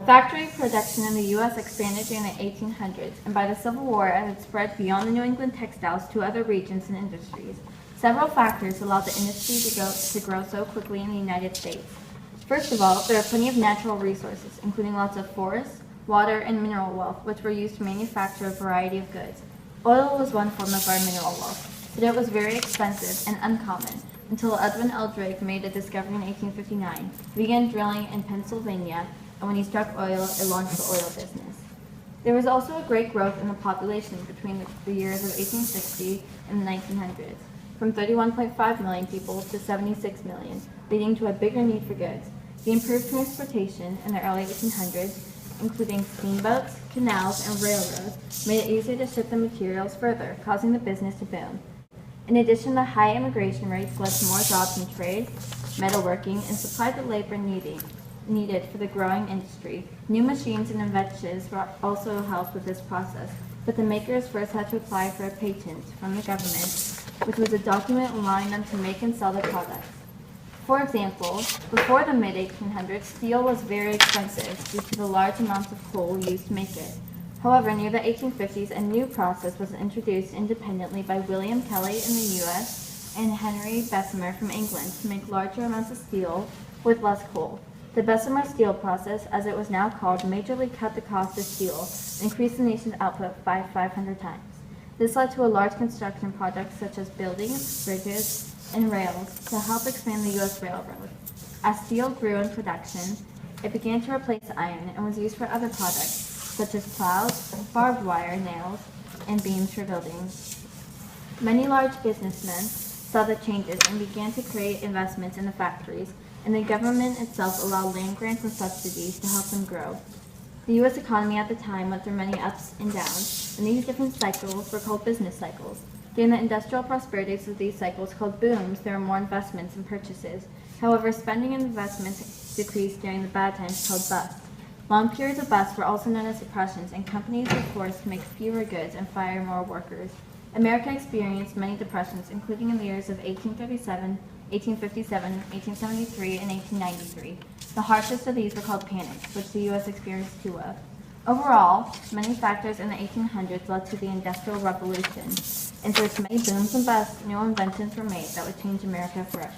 Factory production in the U.S. expanded during the 1800s, and by the Civil War it had spread beyond the New England textiles to other regions and industries. Several factors allowed the industry to grow so quickly in the United States. First of all, there are plenty of natural resources, including lots of forests, water, and mineral wealth, which were used to manufacture a variety of goods. Oil was one form of our mineral wealth, but it was very expensive and uncommon until Edwin L. Drake made a discovery in 1859, began drilling in Pennsylvania, and when he struck oil, it launched the oil business. There was also a great growth in the population between the years of 1860 and the 1900s, from 31.5 million people to 76 million, leading to a bigger need for goods. The improved transportation in the early 1800s, including steamboats, canals, and railroads, made it easier to ship the materials further, causing the business to boom. In addition, the high immigration rates led to more jobs in trade, metalworking, and supplied the labor needed for the growing industry. New machines and inventions also helped with this process, but the makers first had to apply for a patent from the government, which was a document allowing them to make and sell their products. For example, before the mid-1800s, steel was very expensive due to the large amounts of coal used to make it. However, near the 1850s, a new process was introduced independently by William Kelly in the U.S. and Henry Bessemer from England to make larger amounts of steel with less coal. The Bessemer steel process, as it was now called, majorly cut the cost of steel and increased the nation's output by 500 times. This led to a large construction projects such as buildings, bridges, and rails to help expand the U.S. railroad. As steel grew in production, it began to replace iron and was used for other products, such as plows, barbed wire, nails, and beams for buildings. Many large businessmen saw the changes and began to create investments in the factories, and the government itself allowed land grants and subsidies to help them grow. The U.S. economy at the time went through many ups and downs, and these different cycles were called business cycles. During the industrial prosperities of these cycles, called booms, there were more investments and purchases. However, spending and investments decreased during the bad times, called busts. Long periods of busts were also known as depressions, and companies were forced to make fewer goods and fire more workers. America experienced many depressions, including in the years of 1837, 1857, 1873, and 1893. The harshest of these were called panics, which the U.S. experienced two of. Overall, many factors in the 1800s led to the Industrial Revolution, and through its many booms and busts, new inventions were made that would change America forever.